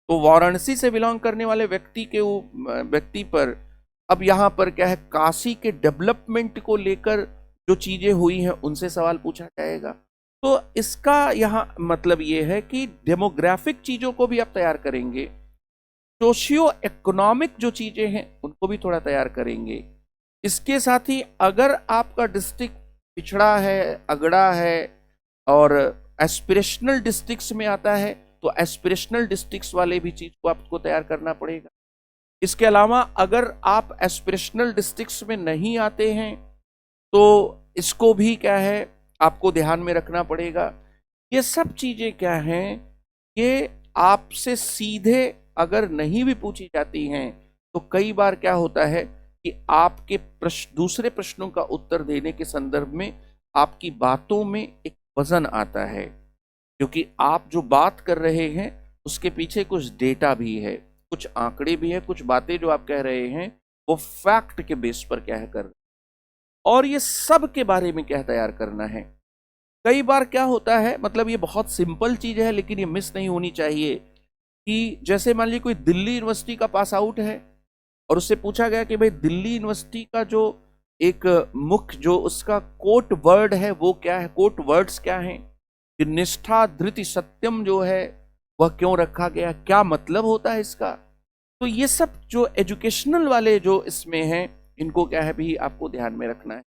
तो वाराणसी से बिलोंग करने वाले व्यक्ति पर अब यहाँ पर क्या है, काशी के डेवलपमेंट को लेकर जो चीजें हुई हैं उनसे सवाल पूछा जाएगा। तो इसका यहाँ मतलब ये है कि डेमोग्राफिक चीजों को भी आप तैयार करेंगे, सोशियो इकोनॉमिक जो चीजें हैं उनको भी थोड़ा तैयार करेंगे। इसके साथ ही अगर आपका डिस्ट्रिक्ट पिछड़ा है, अगड़ा है और एस्पिरेशनल डिस्ट्रिक्ट्स में आता है, तो एस्पिरेशनल डिस्ट्रिक्ट्स वाले भी चीज को आपको तैयार करना पड़ेगा। इसके अलावा अगर आप एस्पिरेशनल डिस्ट्रिक्ट्स में नहीं आते हैं तो इसको भी क्या है आपको ध्यान में रखना पड़ेगा। ये सब चीजें क्या हैं, ये आपसे सीधे अगर नहीं भी पूछी जाती हैं तो कई बार क्या होता है कि आपके दूसरे प्रश्नों का उत्तर देने के संदर्भ में आपकी बातों में एक वजन आता है, क्योंकि आप जो बात कर रहे हैं उसके पीछे कुछ डेटा भी है, कुछ आंकड़े भी है, कुछ बातें जो आप कह रहे हैं वो फैक्ट के बेस पर क्या है कर रहे हैं। और ये सब के बारे में क्या तैयार करना है। कई बार क्या होता है, मतलब ये बहुत सिंपल चीज है लेकिन ये मिस नहीं होनी चाहिए, कि जैसे मान लीजिए कोई दिल्ली यूनिवर्सिटी का पास आउट है और उससे पूछा गया कि भाई दिल्ली यूनिवर्सिटी का जो एक मुख्य जो उसका कोट वर्ड है वो क्या है, कोट वर्ड्स क्या हैं, कि निष्ठा धृति सत्यम जो है वह क्यों रखा गया, क्या मतलब होता है इसका। तो ये सब जो एजुकेशनल वाले जो इसमें हैं इनको क्या है भी आपको ध्यान में रखना है।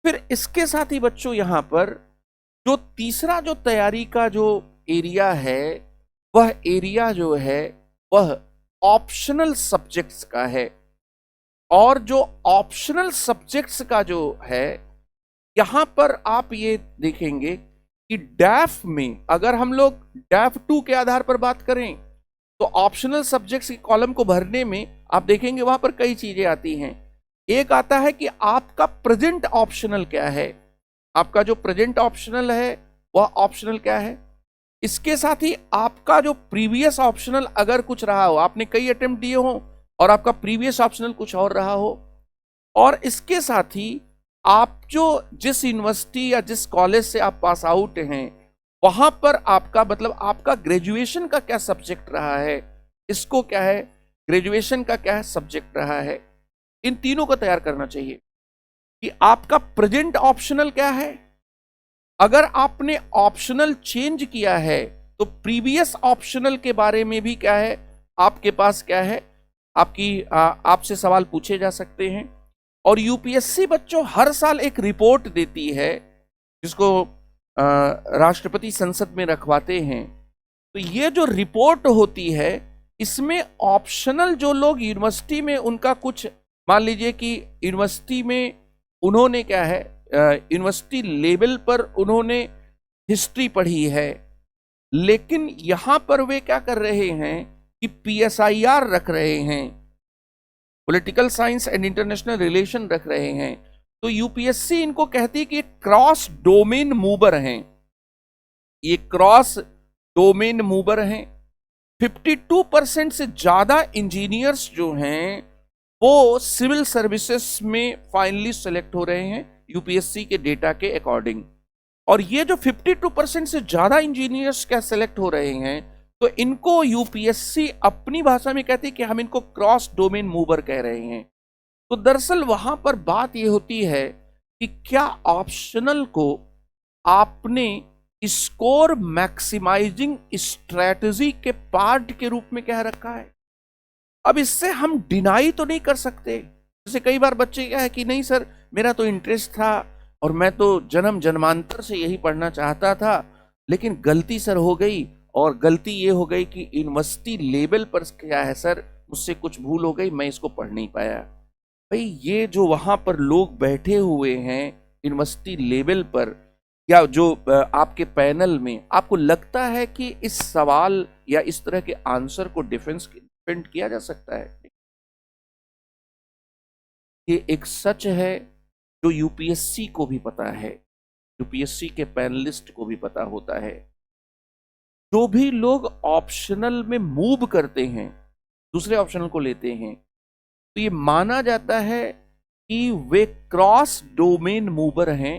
फिर इसके साथ ही बच्चों यहां पर जो तीसरा जो तैयारी का जो एरिया है, वह एरिया जो है वह ऑप्शनल सब्जेक्ट्स का है। और जो ऑप्शनल सब्जेक्ट्स का जो है, यहां पर आप ये देखेंगे कि डैफ में अगर हम लोग डैफ 2 के आधार पर बात करें तो ऑप्शनल सब्जेक्ट्स के कॉलम को भरने में आप देखेंगे वहां पर कई चीजें आती हैं। एक आता है कि आपका प्रेजेंट ऑप्शनल क्या है, आपका जो प्रेजेंट ऑप्शनल है वह ऑप्शनल क्या है। इसके साथ ही आपका जो प्रीवियस ऑप्शनल अगर कुछ रहा हो, आपने कई अटेम्प्ट दिए हो और आपका प्रीवियस ऑप्शनल कुछ और रहा हो, और इसके साथ ही आप जो जिस यूनिवर्सिटी या जिस कॉलेज से आप पास आउट हैं वहां पर आपका मतलब आपका ग्रेजुएशन का क्या सब्जेक्ट रहा है, इसको क्या है ग्रेजुएशन का क्या है सब्जेक्ट रहा है। इन तीनों को तैयार करना चाहिए कि आपका प्रेजेंट ऑप्शनल क्या है। अगर आपने ऑप्शनल चेंज किया है तो प्रीवियस ऑप्शनल के बारे में भी क्या है आपके पास क्या है, आपसे सवाल पूछे जा सकते हैं। और यूपीएससी बच्चों हर साल एक रिपोर्ट देती है जिसको राष्ट्रपति संसद में रखवाते हैं। तो ये जो रिपोर्ट होती है इसमें ऑप्शनल जो लोग यूनिवर्सिटी में उनका कुछ मान लीजिए कि यूनिवर्सिटी में उन्होंने क्या है यूनिवर्सिटी लेवल पर उन्होंने हिस्ट्री पढ़ी है, लेकिन यहां पर वे क्या कर रहे हैं कि पीएसआईआर रख रहे हैं, political science and international relation रख रहे हैं। तो यूपीएससी इनको कहती है कि क्रॉस डोमेन मूवर हैं, ये क्रॉस डोमेन मूवर हैं। 52% से ज्यादा इंजीनियर्स जो हैं वो सिविल सर्विसेज में फाइनली सेलेक्ट हो रहे हैं यूपीएससी के डेटा के अकॉर्डिंग। और ये जो 52% से ज्यादा इंजीनियर्स क्या सेलेक्ट हो रहे हैं तो इनको यूपीएससी अपनी भाषा में कहती है कि हम इनको क्रॉस डोमेन मूवर कह रहे हैं। तो दरअसल वहां पर बात यह होती है कि क्या ऑप्शनल को आपने स्कोर मैक्सिमाइजिंग स्ट्रेटजी के पार्ट के रूप में क्या रखा है। अब इससे हम डिनाई तो नहीं कर सकते, जैसे कई बार बच्चे क्या है कि नहीं सर मेरा तो इंटरेस्ट था और मैं तो जन्म जन्मांतर से यही पढ़ना चाहता था, लेकिन गलती सर हो गई, और गलती ये हो गई कि यूनिवर्सिटी लेवल पर क्या है सर मुझसे कुछ भूल हो गई, मैं इसको पढ़ नहीं पाया। भाई ये जो वहां पर लोग बैठे हुए हैं यूनिवर्सिटी लेवल पर या जो आपके पैनल में, आपको लगता है कि इस सवाल या इस तरह के आंसर को डिफेंड किया जा सकता है? ये एक सच है जो यूपीएससी को भी पता है, यूपीएससी के पैनलिस्ट को भी पता होता है। जो भी लोग ऑप्शनल में मूव करते हैं, दूसरे ऑप्शनल को लेते हैं, तो ये माना जाता है कि वे क्रॉस डोमेन मूवर हैं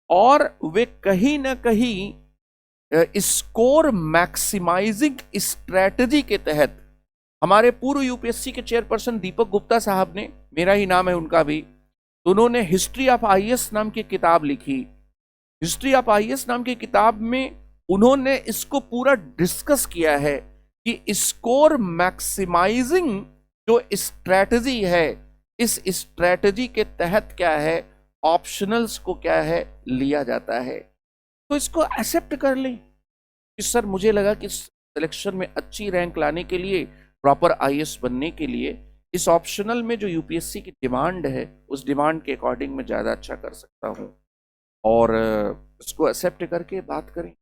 और वे कहीं ना कहीं स्कोर मैक्सिमाइजिंग स्ट्रेटजी के तहत, हमारे पूर्व यूपीएससी के चेयरपर्सन दीपक गुप्ता साहब ने, मेरा ही नाम है उनका भी, तो उन्होंने हिस्ट्री ऑफ आईएएस नाम की किताब लिखी। हिस्ट्री ऑफ आईएएस नाम की किताब में उन्होंने इसको पूरा डिस्कस किया है कि स्कोर मैक्सिमाइजिंग जो स्ट्रेटजी है, इस स्ट्रेटजी के तहत क्या है ऑप्शनल्स को क्या है लिया जाता है। तो इसको एक्सेप्ट कर लें कि सर मुझे लगा कि सिलेक्शन में अच्छी रैंक लाने के लिए, प्रॉपर आईएएस बनने के लिए, इस ऑप्शनल में जो यूपीएससी की डिमांड है उस डिमांड के अकॉर्डिंग मैं ज़्यादा अच्छा कर सकता हूँ, और इसको एक्सेप्ट करके बात करें।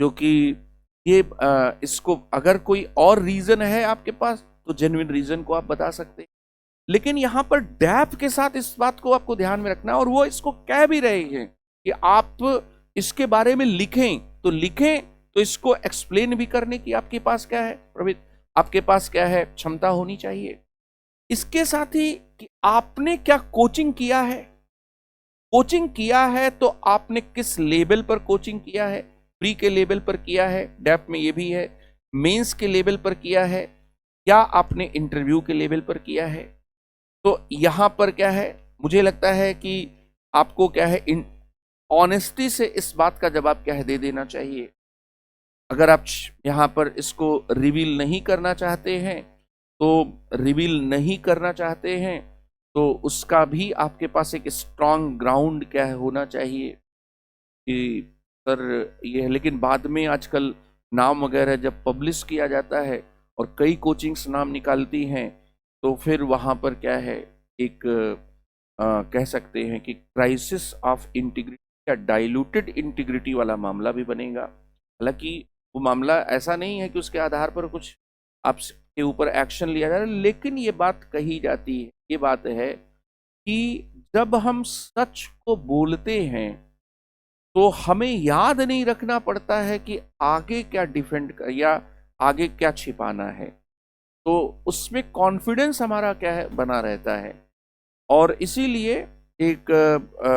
क्योंकि ये इसको अगर कोई और रीज़न है आपके पास तो जेन्युइन रीज़न को आप बता सकते हैं, लेकिन यहाँ पर डैप के साथ इस बात को आपको ध्यान में रखना है। और वो इसको कह भी रहे हैं कि आप इसके बारे में लिखें, तो लिखें तो इसको एक्सप्लेन भी करने की आपके पास क्या है प्रवीण, आपके पास क्या है क्षमता होनी चाहिए। इसके साथ ही कि आपने क्या कोचिंग किया है, कोचिंग किया है तो आपने किस लेवल पर कोचिंग किया है, प्री के लेवल पर किया है, डेप में ये भी है, मेंस के लेवल पर किया है, या आपने इंटरव्यू के लेवल पर किया है। तो यहां पर क्या है, मुझे लगता है कि आपको क्या है इन ऑनेस्टी से इस बात का जवाब क्या है दे देना चाहिए। अगर आप यहां पर इसको रिवील नहीं करना चाहते हैं तो रिवील नहीं करना चाहते हैं तो उसका भी आपके पास एक स्ट्रांग ग्राउंड क्या है होना चाहिए कि सर ये है। लेकिन बाद में आजकल नाम वगैरह जब पब्लिश किया जाता है और कई कोचिंग्स नाम निकालती हैं तो फिर वहाँ पर क्या है एक कह सकते हैं कि क्राइसिस ऑफ इंटीग्रिटी या डाइल्यूटेड इंटीग्रिटी वाला मामला भी बनेगा। हालांकि वो मामला ऐसा नहीं है कि उसके आधार पर कुछ आपके ऊपर एक्शन लिया जा रहा है, लेकिन ये बात कही जाती है, ये बात है कि जब हम सच को बोलते हैं तो हमें याद नहीं रखना पड़ता है कि आगे क्या डिफेंड कर या आगे क्या छिपाना है, तो उसमें कॉन्फिडेंस हमारा क्या है बना रहता है। और इसीलिए एक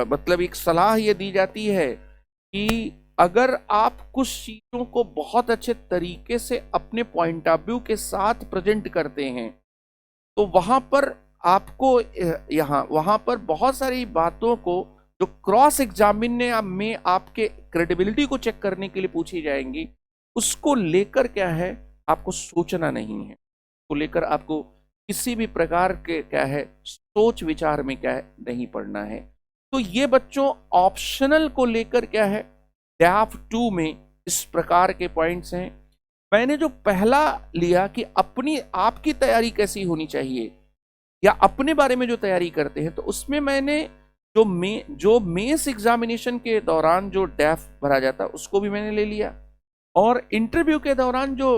मतलब एक सलाह ये दी जाती है कि अगर आप कुछ चीजों को बहुत अच्छे तरीके से अपने पॉइंट ऑफ व्यू के साथ प्रेजेंट करते हैं तो वहां पर आपको वहां पर बहुत सारी बातों को जो क्रॉस एग्जामिन में आपके क्रेडिबिलिटी को चेक करने के लिए पूछी जाएंगी, उसको लेकर क्या है आपको सोचना नहीं है, उसको लेकर आपको किसी भी प्रकार के क्या है सोच विचार में क्या है नहीं पड़ना है। तो ये बच्चों ऑप्शनल को लेकर क्या है DAF 2 में इस प्रकार के पॉइंट्स हैं। मैंने जो पहला लिया कि अपनी आपकी तैयारी कैसी होनी चाहिए या अपने बारे में जो तैयारी करते हैं, तो उसमें मैंने जो मेंस एग्जामिनेशन के दौरान जो DAF भरा जाता है उसको भी मैंने ले लिया, और इंटरव्यू के दौरान जो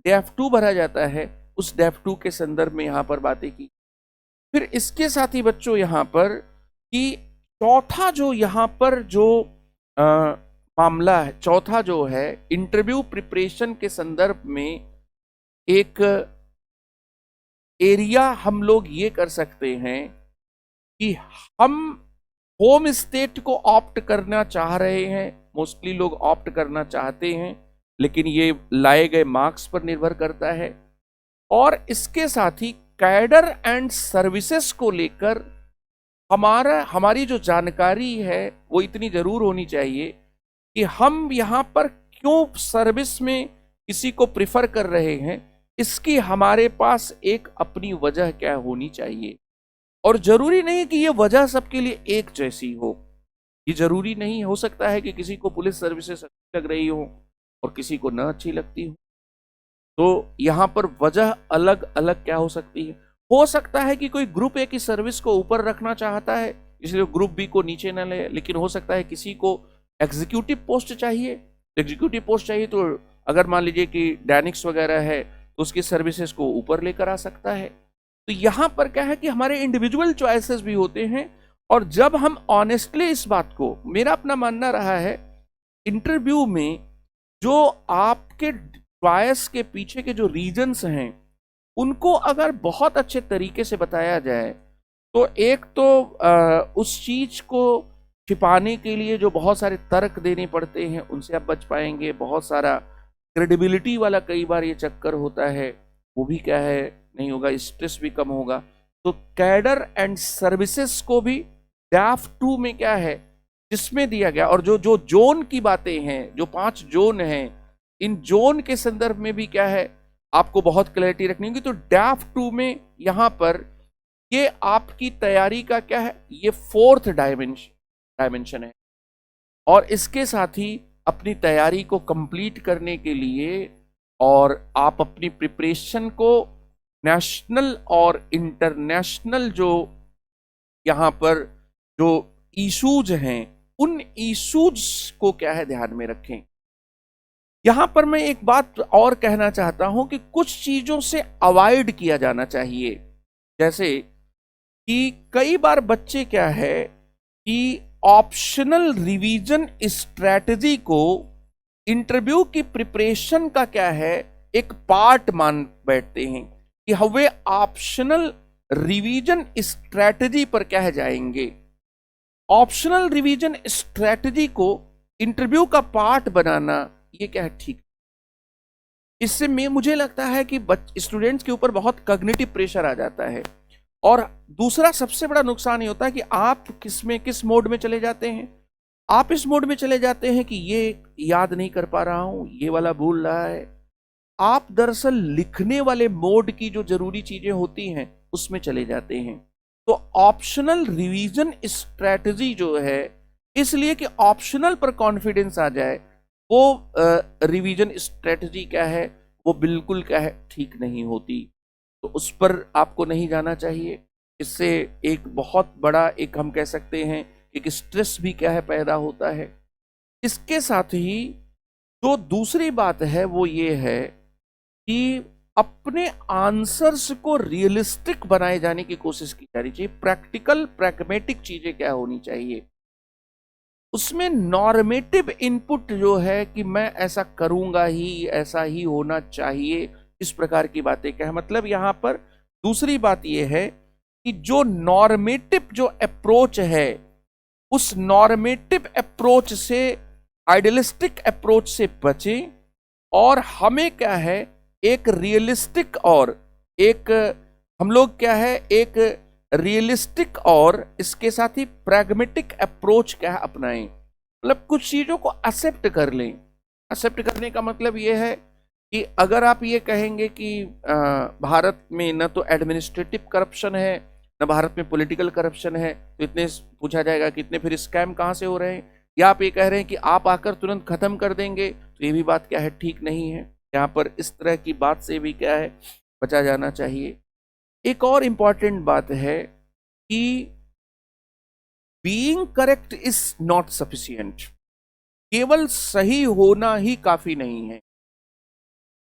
DAF 2 भरा जाता है उस DAF 2 के संदर्भ में यहाँ पर बातें की। फिर इसके साथ ही बच्चों यहाँ पर कि चौथा जो यहाँ पर जो मामला है, चौथा जो है इंटरव्यू प्रिपरेशन के संदर्भ में एक एरिया हम लोग ये कर सकते हैं कि हम होम स्टेट को ऑप्ट करना चाह रहे हैं, मोस्टली लोग ऑप्ट करना चाहते हैं, लेकिन ये लाए गए मार्क्स पर निर्भर करता है। और इसके साथ ही कैडर एंड सर्विसेज को लेकर हमारी जो जानकारी है वो इतनी जरूर होनी चाहिए कि हम यहाँ पर क्यों सर्विस में किसी को प्रिफर कर रहे हैं, इसकी हमारे पास एक अपनी वजह क्या होनी चाहिए। और जरूरी नहीं कि ये वजह सबके लिए एक जैसी हो, ये जरूरी नहीं, हो सकता है कि किसी को पुलिस सर्विसेज अच्छी लग रही हो और किसी को न अच्छी लगती हो, तो यहाँ पर वजह अलग अलग क्या हो सकती है। हो सकता है कि कोई ग्रुप ए की सर्विस को ऊपर रखना चाहता है इसलिए ग्रुप बी को नीचे न ले, लेकिन हो सकता है किसी को एग्जीक्यूटिव पोस्ट चाहिए, एग्जीक्यूटिव पोस्ट चाहिए तो अगर मान लीजिए कि डायनिक्स वगैरह है तो उसकी सर्विसेज को ऊपर लेकर आ सकता है। तो यहाँ पर क्या है कि हमारे इंडिविजुअल चॉइसेस भी होते हैं, और जब हम ऑनेस्टली इस बात को, मेरा अपना मानना रहा है इंटरव्यू में जो आपके चॉइस के पीछे के जो रीजंस हैं उनको अगर बहुत अच्छे तरीके से बताया जाए तो एक तो उस चीज को छिपाने के लिए जो बहुत सारे तर्क देने पड़ते हैं उनसे आप बच पाएंगे। बहुत सारा क्रेडिबिलिटी वाला कई बार ये चक्कर होता है वो भी क्या है नहीं होगा, स्ट्रेस भी कम होगा। तो कैडर एंड सर्विसेज को भी DAF 2 में क्या है जिसमें दिया गया, और जो जो जोन की बातें हैं, जो 5 जोन हैं, इन जोन के संदर्भ में भी क्या है आपको बहुत क्लैरिटी रखनी होगी। तो DAF 2 में यहाँ पर ये आपकी तैयारी का क्या है, ये 4th डायमेंशन है। और इसके साथ ही अपनी तैयारी को कंप्लीट करने के लिए और आप अपनी प्रिपरेशन को नेशनल और इंटरनेशनल जो यहाँ पर जो इशूज हैं उन इशूज को क्या है ध्यान में रखें। यहां पर मैं एक बात और कहना चाहता हूं कि कुछ चीजों से अवॉइड किया जाना चाहिए, जैसे कि कई बार बच्चे क्या है कि ऑप्शनल रिवीजन स्ट्रेटजी को इंटरव्यू की प्रिपरेशन का क्या है, एक पार्ट मान बैठते हैं कि वे ऑप्शनल रिवीजन स्ट्रेटजी पर क्या जाएंगे। ऑप्शनल रिवीजन स्ट्रेटजी को इंटरव्यू का पार्ट बनाना ये क्या है, ठीक। इससे मुझे लगता है कि स्टूडेंट्स के ऊपर बहुत कॉग्निटिव प्रेशर आ जाता है। और दूसरा सबसे बड़ा नुकसान ये होता है कि आप किस मोड में चले जाते हैं। आप इस मोड में चले जाते हैं कि ये याद नहीं कर पा रहा हूं, ये वाला भूल रहा है। आप दरअसल लिखने वाले मोड की जो जरूरी चीजें होती हैं उसमें चले जाते हैं। तो ऑप्शनल रिवीजन स्ट्रेटजी जो है, इसलिए कि ऑप्शनल पर कॉन्फिडेंस आ जाए, वो रिवीजन स्ट्रेटजी क्या है, वो बिल्कुल क्या है, ठीक नहीं होती। तो उस पर आपको नहीं जाना चाहिए। इससे एक बहुत बड़ा एक हम कह सकते हैं एक स्ट्रेस भी क्या है पैदा होता है। इसके साथ ही जो दूसरी बात है वो ये है कि अपने आंसर्स को रियलिस्टिक बनाए जाने की कोशिश की जानी चाहिए। प्रैक्टिकल प्रैग्मेटिक चीजें क्या होनी चाहिए, उसमें नॉर्मेटिव इनपुट जो है कि मैं ऐसा करूंगा ही, ऐसा ही होना चाहिए, इस प्रकार की बातें क्या है। मतलब यहां पर दूसरी बात यह है कि जो नॉर्मेटिव जो अप्रोच है, उस नॉर्मेटिव अप्रोच से, आइडियलिस्टिक अप्रोच से बचें और हमें क्या है एक रियलिस्टिक और एक हम लोग क्या है एक रियलिस्टिक और इसके साथ ही प्रैग्मेटिक अप्रोच क्या है अपनाएं। मतलब कुछ चीजों को एक्सेप्ट कर लें। एक्सेप्ट करने का मतलब यह है कि अगर आप ये कहेंगे कि भारत में न तो एडमिनिस्ट्रेटिव करप्शन है, न भारत में पॉलिटिकल करप्शन है, तो इतने पूछा जाएगा कि इतने फिर स्कैम कहां से हो रहे हैं। या आप ये कह रहे हैं कि आप आकर तुरंत खत्म कर देंगे, तो ये भी बात क्या है, ठीक नहीं है। यहाँ पर इस तरह की बात से भी क्या है बचा जाना चाहिए। एक और इंपॉर्टेंट बात है कि being correct is not sufficient. केवल सही होना ही काफी नहीं है,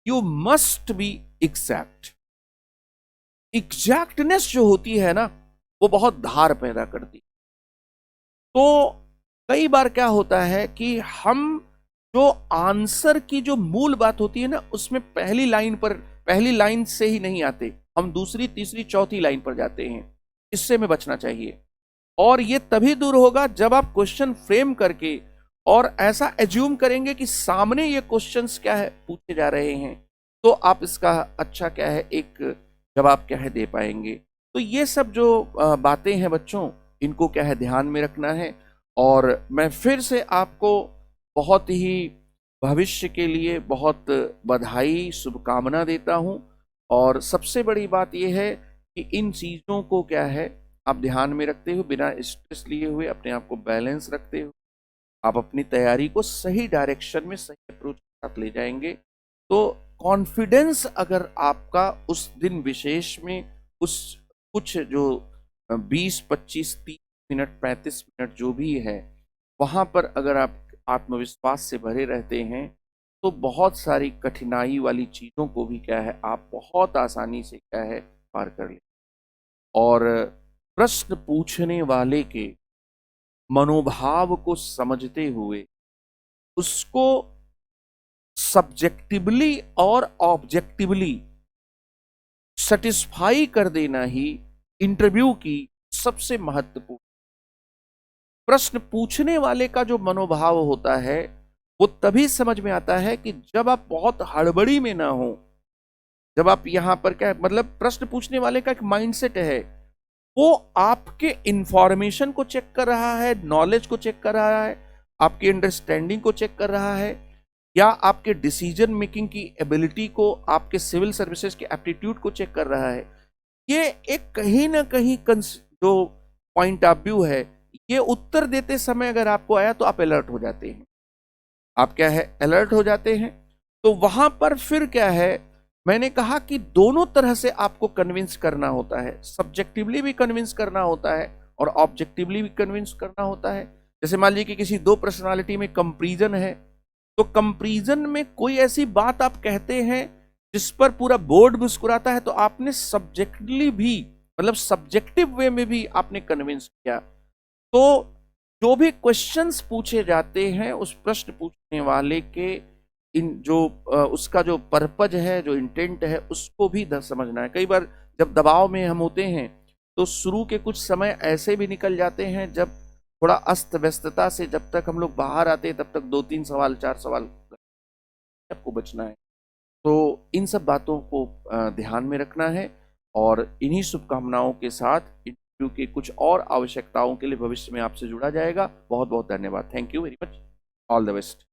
you must be exact. Exactness जो होती है ना, वो बहुत धार पैदा करती। तो कई बार क्या होता है कि हम जो आंसर की जो मूल बात होती है ना, उसमें पहली लाइन से ही नहीं आते, हम दूसरी तीसरी चौथी लाइन पर जाते हैं। इससे हमें बचना चाहिए। और ये तभी दूर होगा जब आप क्वेश्चन फ्रेम करके और ऐसा एज्यूम करेंगे कि सामने ये क्वेश्चंस क्या है पूछे जा रहे हैं, तो आप इसका अच्छा क्या है एक जवाब क्या है दे पाएंगे। तो ये सब जो बातें हैं बच्चों, इनको क्या है ध्यान में रखना है। और मैं फिर से आपको बहुत ही भविष्य के लिए बहुत बधाई शुभकामना देता हूं। और सबसे बड़ी बात यह है कि इन चीज़ों को क्या है आप ध्यान में रखते हुए, बिना स्ट्रेस लिए हुए, अपने आप को बैलेंस रखते हुए आप अपनी तैयारी को सही डायरेक्शन में, सही अप्रोच के साथ ले जाएंगे। तो कॉन्फिडेंस अगर आपका उस दिन विशेष में उस कुछ जो 20, 25, 30 मिनट, 35 मिनट जो भी है, वहां पर अगर आप आत्मविश्वास से भरे रहते हैं, तो बहुत सारी कठिनाई वाली चीजों को भी क्या है आप बहुत आसानी से क्या है पार कर लें। और प्रश्न पूछने वाले के मनोभाव को समझते हुए उसको सब्जेक्टिवली और ऑब्जेक्टिवली सेटिस्फाई कर देना ही इंटरव्यू की सबसे महत्वपूर्ण। प्रश्न पूछने वाले का जो मनोभाव होता है वो तभी समझ में आता है कि जब आप बहुत हड़बड़ी में ना हो। जब आप यहां पर क्या मतलब प्रश्न पूछने वाले का एक माइंडसेट है, वो आपके इंफॉर्मेशन को चेक कर रहा है, नॉलेज को चेक कर रहा है, आपकी अंडरस्टैंडिंग को चेक कर रहा है, या आपके डिसीजन मेकिंग की एबिलिटी को, आपके सिविल सर्विसेज के एप्टीट्यूड को चेक कर रहा है। ये एक कहीं ना कहीं जो पॉइंट ऑफ व्यू है, ये उत्तर देते समय अगर आपको आया तो आप अलर्ट हो जाते हैं। आप क्या है अलर्ट हो जाते हैं। तो वहां पर फिर क्या है, मैंने कहा कि दोनों तरह से आपको कन्विंस करना होता है। सब्जेक्टिवली भी कन्विंस करना होता है और ऑब्जेक्टिवली भी कन्विंस करना होता है। जैसे मान लीजिए कि किसी दो पर्सनालिटी में कंपैरिजन है, तो कंपैरिजन में कोई ऐसी बात आप कहते हैं जिस पर पूरा बोर्ड मुस्कुराता है, तो आपने सब्जेक्टिवली भी मतलब सब्जेक्टिव वे में भी आपने कन्विंस किया। तो जो भी क्वेश्चंस पूछे जाते हैं, उस प्रश्न पूछने वाले के जो उसका जो पर्पज है, जो इंटेंट है, उसको भी समझना है। कई बार जब दबाव में हम होते हैं तो शुरू के कुछ समय ऐसे भी निकल जाते हैं जब थोड़ा अस्त व्यस्तता से जब तक हम लोग बाहर आते हैं तब तक 2-3 सवाल 4 सवाल आपको बचना है। तो इन सब बातों को ध्यान में रखना है और इन्हीं शुभकामनाओं के साथ इंटरव्यू की कुछ और आवश्यकताओं के लिए भविष्य में आपसे जुड़ा जाएगा। बहुत बहुत धन्यवाद। Thank you very much. All the best.